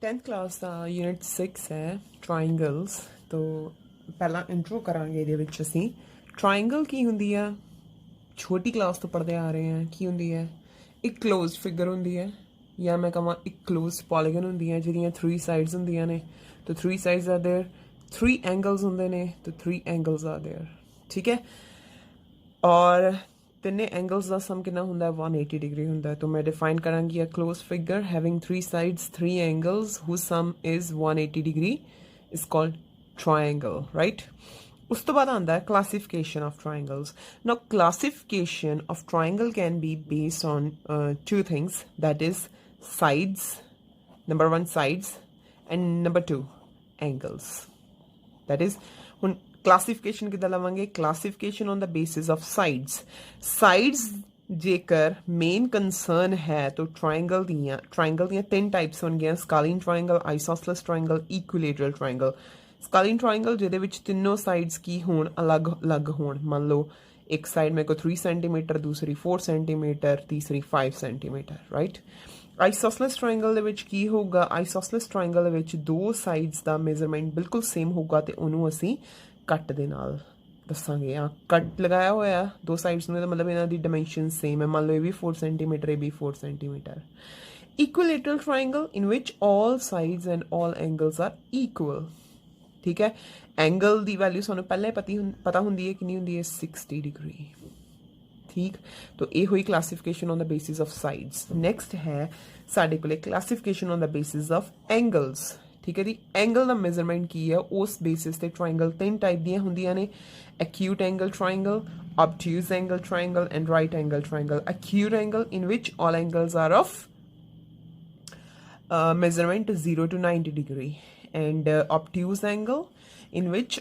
10th class ਦਾ unit 6 है triangles. तो पहला इंट्रो करांगे ਇਹਦੇ ਵਿੱਚ ਅਸੀਂ। ट्राइंगल ਕੀ ਹੁੰਦੀ ਆ, ਛੋਟੀ ਕਲਾਸ ਤੋਂ ਪੜ੍ਹਦੇ ਆ ਰਹੇ ਹਾਂ। ਕੀ ਹੁੰਦੀ ਹੈ? ਇੱਕ ਕਲੋਜ਼ਡ ਫਿਗਰ ਹੁੰਦੀ ਹੈ, ਜਾਂ ਮੈਂ ਕਹਾਂ ਇੱਕ ਕਲੋਜ਼ਡ ਪੋਲੀਗਨ ਹੁੰਦੀ ਹੈ ਜਿਹਦੀਆਂ 3 ਸਾਈਡਸ ਹੁੰਦੀਆਂ ਨੇ। ਤਾਂ 3 ਸਾਈਡਸ ਆਰ देयर, 3 एंगल्स ਹੁੰਦੇ ਨੇ, ਤਾਂ 3 एंगल्स आर देयर। ठीक है। और ਤਿੰਨੇ एंगल्स ਦਾ ਸਮ ਕਿੰਨਾ ਹੁੰਦਾ ਹੈ? 180 डिग्री ਹੁੰਦਾ ਹੈ। तो मैं define करांगी a closed figure having 3 sides, 3 angles whose sum is 180 degree is called triangle, right? ਉਸ ਤੋਂ ਬਾਅਦ ਆਉਂਦਾ ਹੈ classification of triangles. Now classification of triangle can be based on two things, that is sides, number 1 sides, and number 2 angles. That is ਹੁਣ classification कितना लवांगे? Classification on the basis of sides जेकर main concern है तो triangle दियां 3 types होणगियां, scalene triangle, isosceles triangle, equilateral triangle. Scalene triangle जिहदे विच तिन्नों साइड्स की होण अलग अलग होण। मान लो एक साइड मेरे को 3 सेंटीमीटर, दूसरी 4 सेंटीमीटर, तीसरी 5 सेंटीमीटर, राइट। आइसोसेलेस ट्राइंगल दे विच की होगा? आइसोसेलेस ट्राइंगल दे विच 2 साइड्स दा मेजरमेंट बिल्कुल सेम होगा ते उहनूं असीं कट दे नाल दसांगे। हाँ, कट लगाया होया 2 साइड्स में, तो मतलब इन्हां दी डायमेंशन सेम है। मान लो ये भी 4 सेंटीमीटर, ये भी 4 centimetre. Equilateral triangle in which all sides and all angles are equal. ठीक है। एंगल दी वैल्यू सानू पहले पता हुंदी है कि नहीं हुंदी है? 60 डिग्री। ठीक। तो ये हुई classification on the basis of sides. Next है साडे कोले classification on the basis of angles. ठीक है जी। एंगल का मेजरमेंट की है उस बेसिस ते ट्राइंगल 3 टाइप दियां हुंदियां ने, acute angle triangle, obtuse angle triangle and right angle triangle. Acute angle in which all angles are of measurement 0 to 90 degree, and obtuse angle in which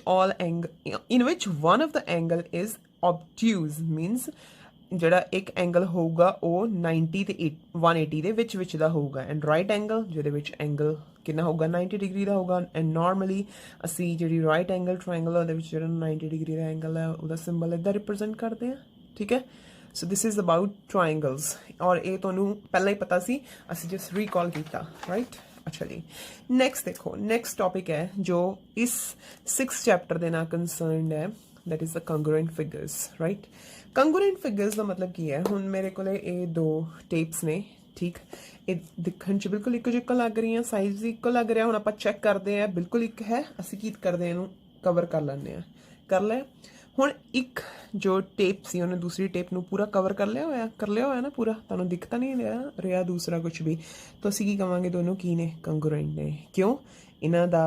one of the angle is obtuse, means ਜਿਹੜਾ ਇੱਕ angle ਹੋਊਗਾ ਉਹ 90 ਤੇ 180 ਦੇ ਵਿੱਚ ਦਾ ਹੋਊਗਾ। And right angle ਜਿਹਦੇ ਵਿੱਚ ਐਂਗਲ ਕਿੰਨਾ ਹੋਊਗਾ? 90 ਡਿਗਰੀ ਦਾ ਹੋਊਗਾ। ਐਂਡ ਨਾਰਮਲੀ ਅਸੀਂ ਜਿਹੜੀ ਰਾਈਟ ਐਂਗਲ ਟ੍ਰਾਇੰਗਲ ਉਹਦੇ ਵਿੱਚ ਜਿਹੜਾ 90 ਡਿਗਰੀ ਦਾ ਐਂਗਲ ਹੈ ਉਹਦਾ ਸਿੰਬਲ ਇੱਦਾਂ ਰਿਪਰੈਜ਼ੈਂਟ ਕਰਦੇ ਆ। ਠੀਕ ਹੈ। So this is about triangles, और ये तुहानू पहला ही पता सी, असीं जस्ट रिकॉल किया, राइट। अच्छा जी, नैक्सट देखो, नैक्सट टॉपिक है जो इस 6 चैप्टर के नाल कंसर्नड है, that is the congruent figures, right. Congruent figures का मतलब की है? हुण मेरे को ये 2 टेप्स ने, ठीक, ये दिखण च बिल्कुल इक्को जिक्को लग रही हैं, साइज भी इक्को लग रहा। हुण आपां चैक करते हैं, बिल्कुल एक है, असीं की करते हैं, इहनूं कवर कर लैंदे आ, कर लिया। हुण एक जो टेप सी उन्हें दूसरी टेप नूं पूरा कवर कर लिया होया ना पूरा, तुहानूं दिखता नहीं रहा दूसरा कुछ भी। तो असीं की कहांगे दोनों की ने? कंग्रुएंट ने। क्यों? इन्हां दा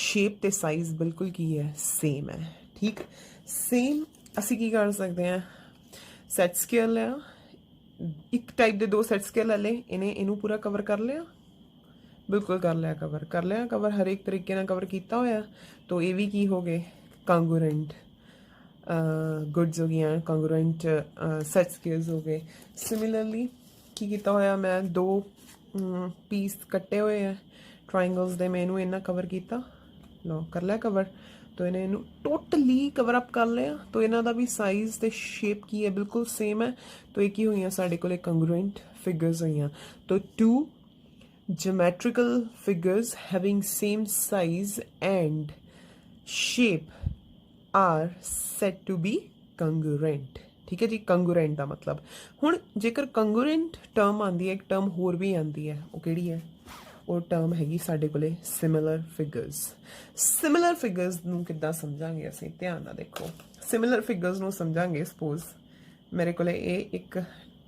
शेप ते साइज बिल्कुल की है? सेम है। ठीक, सेम। असीं की कर सकते हैं? सैट स्केयर लिया, एक टाइप के 2 सैट स्केयर ले ले, इन्हें इनू पूरा कवर कर लिया, बिल्कुल कर लिया कवर हर एक तरीके नाल कवर किया होया। तो ये भी की हो गए? कंग्रुएंट गुड्स हो गई, कंग्रुएंट सैट स्केयर्स हो गए। सिमिलरली की किया होया? मैं 2 पीस कट्टे हुए हैं ट्राइंगल्स दे, मैं इनू इन्ना कवर किया, लो कर लिया कवर। तो इन्हें इनू टोटली कवर अप कर लिया। तो इन्हां दा भी साइज ते शेप की है? बिल्कुल सेम है। तो एक ही हुई साडे कोले कंग्रुएंट फिगर्स हुई। तो 2 geometrical figures having same size and shape are said to be congruent. ठीक है जी। कंग्रुएंट का मतलब हुण जेकर कंग्रुएंट टर्म आती है, एक टर्म होर भी आती है, वो किहड़ी है? वो टर्म हैगी साडे कोले सिमिलर फिगर्स। सिमिलर फिगर्स नूं किद्दां समझांगे असीं? ध्यान नाल देखो। सिमिलर फिगर्स नूं समझांगे, सपोज मेरे कोले एक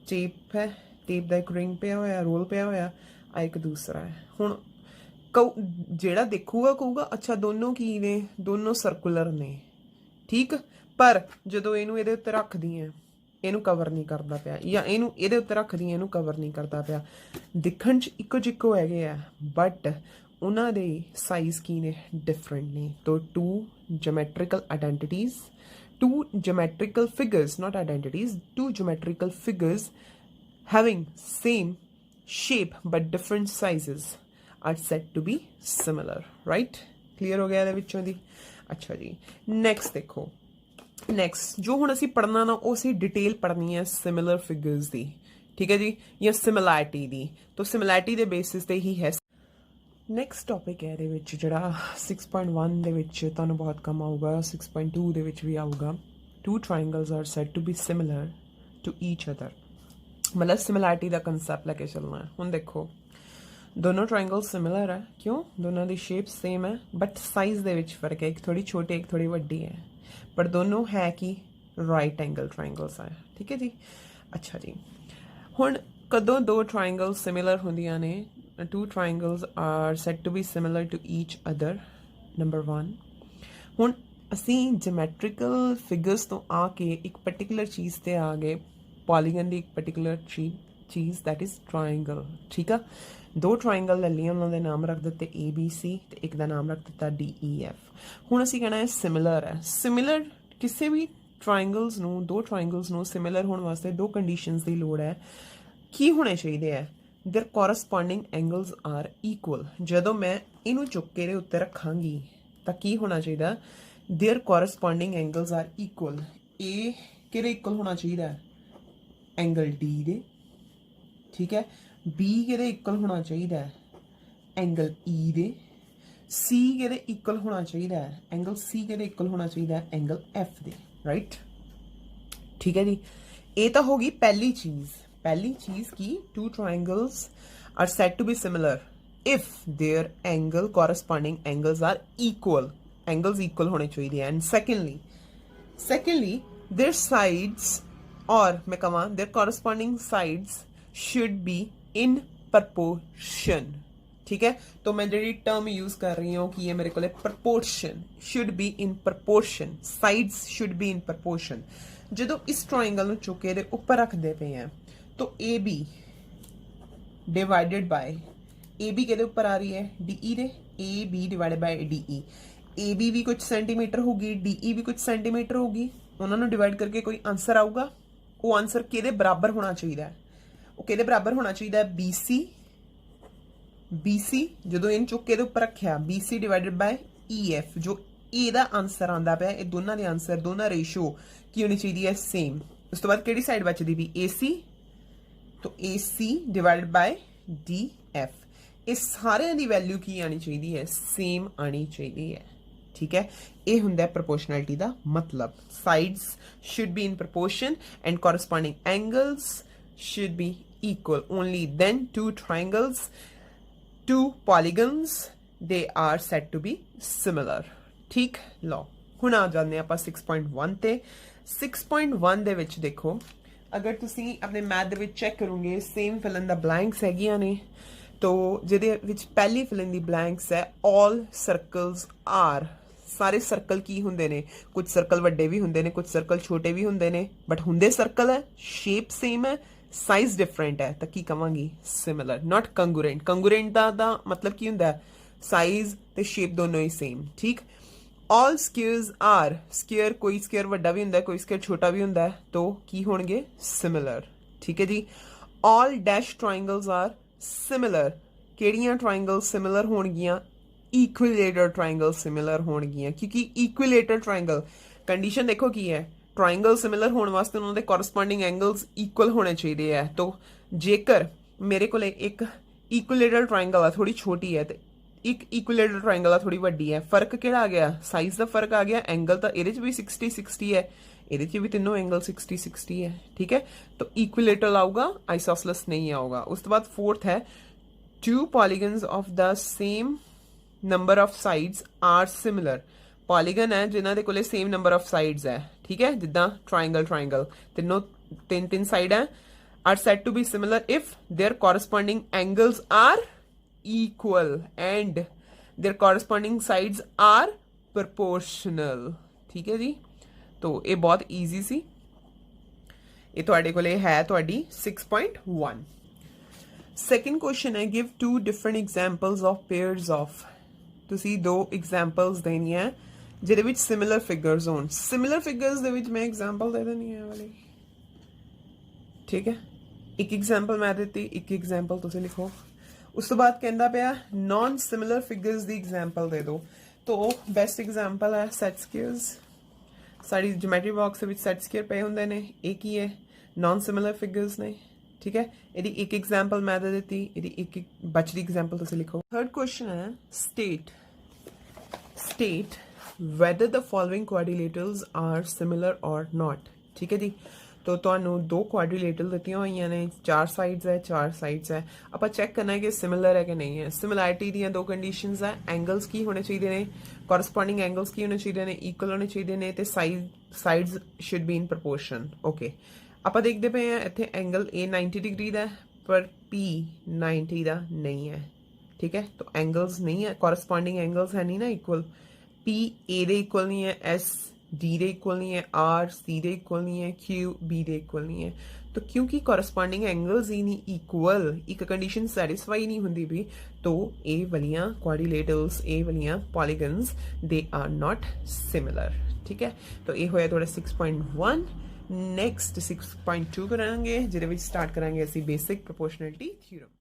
टेप है, टेप का एक रिंग पिया होया, रोल पिया होया, आ एक दूसरा है। हुण जेड़ा देखूगा कहूगा अच्छा दोनों की ने? दोनों सर्कुलर ने। ठीक, पर जो इनू ये उत्ते रख दी है, इनू कवर नहीं करता पाया, या इनू ये उत्ते रख दी, इनू कवर नहीं करता पाया। दिखण च इक्को जिक्को है, बट उन्हां दे साइज की ने? डिफरेंट ने। तो 2 geometrical identities, 2 geometrical figures, not identities, 2 geometrical figures having same shape but different sizes are said to be similar, right. Clear हो गया विचों दी? अच्छा जी, नैक्सट देखो। नैक्सट जो हुण असीं पढ़ना ना, वो असीं डिटेल पढ़नी है सिमिलर फिगर्स दी। ठीक है जी, या सिमिलैरिटी दी। तो सिमिलैरिटी के बेसिस ते ही है ਨੈਕਸਟ ਟੌਪਿਕ ਹੈ ਇਹਦੇ ਵਿੱਚ ਜਿਹੜਾ 6.1 ਦੇ ਵਿੱਚ ਤੁਹਾਨੂੰ ਬਹੁਤ ਕੰਮ ਆਊਗਾ, 6.2 ਦੇ ਵਿੱਚ ਵੀ ਆਊਗਾ। Two triangles are said to be similar to each other, ਮਤਲਬ ਸਿਮਿਲੈਰਿਟੀ ਦਾ ਕੰਸੈਪਟ ਲੈ ਕੇ ਚੱਲਣਾ ਹੈ। ਹੁਣ ਦੇਖੋ ਦੋਨੋਂ ਟ੍ਰਾਇੰਗਲ ਸਿਮਿਲਰ ਹੈ, ਕਿਉਂ? ਦੋਨਾਂ ਦੀ ਸ਼ੇਪ ਸੇਮ ਹੈ ਬਟ ਸਾਈਜ਼ ਦੇ ਵਿੱਚ ਫਰਕ ਹੈ, ਇੱਕ ਥੋੜੀ ਛੋਟੀ ਇੱਕ ਥੋੜੀ ਵੱਡੀ ਹੈ, ਪਰ ਦੋਨੋਂ ਹੈ ਕਿ ਰਾਈਟ ਐਂਗਲ ਟ੍ਰਾਇੰਗਲਸ ਹੈ। ਠੀਕ ਹੈ ਜੀ। ਅੱਛਾ ਜੀ, ਹੁਣ ਕਦੋਂ ਦੋ ਟ੍ਰਾਇੰਗਲ ਸਿਮਿਲਰ ਹੁੰਦੀਆਂ ਨੇ? Two triangles are said to be similar to each other, number 1। ਹੁਣ ਅਸੀਂ ਜਮੈਟ੍ਰੀਕਲ ਫਿਗਰਸ ਤੋਂ ਆ ਕੇ ਇੱਕ ਪਰਟੀਕੂਲਰ ਚੀਜ਼ ਤੇ ਆ ਗਏ, ਪੋਲੀਗਨ ਦੀ ਇੱਕ ਪਰਟੀਕੂਲਰ ਚੀਜ਼ ਦੈਟ ਇਜ਼ ਟ੍ਰਾਇੰਗਲ। ਠੀਕ ਆ, ਦੋ ਟ੍ਰਾਇੰਗਲ ਲੈ ਲਈਆਂ, ਉਹਨਾਂ ਦੇ ਨਾਮ ਰੱਖ ਦਿੱਤੇ ABC ਤੇ ਇੱਕ ਦਾ ਨਾਮ ਰੱਖ ਦਿੱਤਾ DEF। ਹੁਣ ਅਸੀਂ ਕਹਿਣਾ ਹੈ ਸਿਮਿਲਰ ਹੈ। ਸਿਮਿਲਰ ਕਿਸੇ ਵੀ ਟ੍ਰਾਇੰਗਲਸ ਨੂੰ, ਦੋ ਟ੍ਰਾਇੰਗਲਸ ਨੂੰ ਸਿਮਿਲਰ ਹੋਣ ਵਾਸਤੇ ਦੋ ਕੰਡੀਸ਼ਨਸ ਦੀ ਲੋੜ ਹੈ। ਕੀ ਹੋਣੇ ਚਾਹੀਦੇ ਹੈ? Their corresponding angles are equal. ਜਦੋਂ ਮੈਂ ਇਹਨੂੰ ਚੁੱਕ ਕੇ ਇਹਦੇ ਉੱਤੇ ਰੱਖਾਂਗੀ ਤਾਂ ਕੀ ਹੋਣਾ ਚਾਹੀਦਾ? Their corresponding angles are equal. ਇਹ ਕਿਹਦੇ ਇਕੁਅਲ ਹੋਣਾ ਚਾਹੀਦਾ ਹੈ? ਐਂਗਲ D ਦੇ। ਠੀਕ ਹੈ। B ਕਿਹਦੇ ਇਕੁਅਲ ਹੋਣਾ ਚਾਹੀਦਾ ਹੈ? ਐਂਗਲ E ਦੇ। C ਕਿਹਦੇ ਇਕੁਅਲ ਹੋਣਾ ਚਾਹੀਦਾ ਹੈ? ਐਂਗਲ C ਕਿਹਦੇ ਇਕੁਅਲ ਹੋਣਾ ਚਾਹੀਦਾ ਹੈ? ਐਂਗਲ F ਦੇ। ਰਾਈਟ। ਠੀਕ ਹੈ ਜੀ। ਇਹ ਤਾਂ ਹੋ ਗਈ ਪਹਿਲੀ ਚੀਜ਼। पहली चीज की two triangles are said to be similar if their angle corresponding angles are equal. Angles equal होने चाहिए। एंड सेकेंडली देयर साइड्स, और मैं कहा their corresponding sides should be in proportion. ठीक है। तो मैं जी टर्म यूज कर रही हूँ कि ये मेरे को proportion, should be in proportion, sides should be in proportion. जो इस ट्राइंगल में चुके दे ऊपर रखते पे हैं तो A B divided by, A B के ऊपर आ रही है DE दे, A B divided by DE। A B भी कुछ सेंटीमीटर होगी, DE भी कुछ सेंटीमीटर होगी, उन्होंने डिवाइड करके कोई आंसर आऊगा। वो आंसर किहदे बराबर होना चाहिए? वो किहदे बराबर होना चाहिए? BC जो इन चुक के ऊपर रखा BC डिवाइडेड बाय EF। जो ਇਹਦਾ आंसर आंदा ਪਿਆ, ਇਹ ਦੋਨਾਂ ਦੇ आंसर, ਦੋਨਾਂ रेशो की होनी चाहिए सेम। उस तो बाद किहड़ी साइड बचदी भी? AC। तो AC डिवाइडेड बाय DF। इस सारे की वैल्यू की आनी चाहिए है? सेम आनी चाहिए है। ठीक है। ये हुंदा है प्रोपोर्शनैलिटी का मतलब। Sides should be in proportion and corresponding angles should be equal. Only then two triangles, two polygons, they are said to be similar. ठीक। लो हुण आ जाते हैं आप 6.1 ते। 6.1 दे विच देखो, अगर तुसी अपने मैथ दे विच चेक करोगे, same fill in the blanks हैगियां ने, तो जिहदे विच पहली फिल इन दी ब्लैंक्स है ऑल सर्कल्स आर। सारे सर्कल की हुंदे ने? कुछ सर्कल वड्डे भी हुंदे ने, कुछ सर्कल छोटे भी हुंदे ने, बट हुंदे सर्कल है, शेप सेम है, साइज डिफरेंट है, तो की कहांगी? Similar, not congruent. कंगुरेंट दा मतलब की हुंदा है? साइज ते शेप दोनों ही सेम। ठीक। ऑल स्क्वेयर्स आर, स्क्वेयर कोई स्क्वेयर वड्डा भी हुंदा है, कोई स्क्वेयर छोटा भी हुंदा है, तो की होणगे? सिमिलर। ठीक है जी। All dash triangles are similar. केड़ियां ट्राइंगल सिमिलर होणगियां? इक्विलेटर ट्राइंगल सिमिलर होणगियां, क्योंकि इक्विलेटर ट्राइंगल कंडीशन देखो की है, ट्राइंगल सिमिलर होने वास्ते उन्होंने कॉरस्पॉन्डिंग एंगल्स इक्वल होने चाहिए है। तो जेकर मेरे को एक इक्विलेटर ट्राइंगल है, थोड़ी छोटी है, तो एक इक्विलेटर ट्राइंगल थोड़ी वड्डी है, फर्क किहड़ा आ गया? साइज का फर्क आ गया। एंगल तो ये भी 60-60 है, ये भी तीनों एंगल 60-60 है। ठीक है। तो इक्विलेटर आऊगा, आइसोसेलेस नहीं आऊगा। उस तो बाद फोर्थ है two polygons of the same number of sides are similar. Polygon है जिन्हों के कोले सेम नंबर ऑफ साइड्स है। ठीक है। जिदा ट्राइंगल तीनों तीन साइड है, are said to be similar if their corresponding angles are equal and their corresponding sides are proportional। ठीक है जी। तो ये बहुत easy सी। ये तुहाडे कोले है तुहाडी 6.1। सेकंड क्वेश्चन है give two different examples of pairs of. तुसी दो एग्जांपल्स देनी है जिहदे विच सिमिलर फिगर्स होण। सिमिलर फिगर्स दे विच मैं एग्जांपल दे देनी है वाली। ठीक है। एक एग्जांपल मैं देती, एक एग्जांपल तुसी लिखो। उस तो बाद कहता पाया नॉन सिमिलर फिगर्स की एग्जाम्पल दे दो। तो बेस्ट एग्जाम्पल है set squares. Sari geometry box set square पे होंगे ने, एक ही है, नॉन सिमिलर फिगर्स ने। ठीक है, ਇਹਦੀ ਇੱਕ एग्जाम्पल मैं दे ਦਿੱਤੀ, ਇਹਦੀ ਇੱਕ ਬਚਦੀ एग्जाम्पल ਤੁਸੀਂ ਲਿਖੋ। थर्ड क्वेश्चन है state whether the following quadrilaterals are similar or not। ठीक है जी, तो ਤੁਹਾਨੂੰ ਦੋ ਕੁਆਡਰੀਲੇਟਰਲ ਦਿੱਤੀਆਂ ਹੋਈਆਂ ਨੇ, 4 ਸਾਈਡਸ ਹੈ 4 ਸਾਈਡਸ ਹੈ, ਆਪਾਂ ਚੈੱਕ ਕਰਨਾ ਹੈ ਕਿ ਸਿਮਿਲਰ ਹੈ ਕਿ ਨਹੀਂ ਹੈ। ਸਿਮਿਲੈਰਿਟੀ ਦੀਆਂ ਦੋ ਕੰਡੀਸ਼ਨਸ ਹੈ, ਐਂਗਲਸ ਕੀ ਹੋਣੇ ਚਾਹੀਦੇ ਨੇ, ਕੋਰਸਪੋਂਡਿੰਗ ਐਂਗਲਸ ਕੀ ਹੋਣੇ ਚਾਹੀਦੇ ਨੇ, ਇਕੁਅਲ ਹੋਣੇ ਚਾਹੀਦੇ ਨੇ, ਤੇ sides should be in proportion. Okay, ਆਪਾਂ ਦੇਖਦੇ ਪਏ ਹਾਂ ਇੱਥੇ ਐਂਗਲ A 90 ਡਿਗਰੀ ਦਾ ਪਰ P 90 ਦਾ ਨਹੀਂ ਹੈ। ਠੀਕ ਹੈ, ਤਾਂ ਐਂਗਲਸ ਨਹੀਂ ਹੈ, ਕੋਰਸਪੋਂਡਿੰਗ ਐਂਗਲਸ ਹੈ ਨਹੀਂ ਨਾ ਇਕੁਅਲ। P A ਦੇ ਇਕੁਅਲ ਨਹੀਂ ਹੈ, S D ਦੇ ਇਕੁਅਲ ਨਹੀਂ ਹੈ, R C ਦੇ ਇਕੁਅਲ ਨਹੀਂ ਹੈ, Q B ਦੇ ਇਕੁਅਲ ਨਹੀਂ ਹੈ। तो क्योंकि कॉरस्पॉन्डिंग एंगल्स ही नहीं इक्वल, एक कंडीशन सैटिस्फाई नहीं होंगी भी, तो ए वालियां क्वाड्रिलेटरल्स, ए वालियां polygons, they are not similar. ठीक है, तो ये होया थोड़ा 6.1। नैक्सट 6.2 करांगे, जिहदे विच स्टार्ट करांगे असीं बेसिक प्रोपोर्शनैलिटी थ्योरम।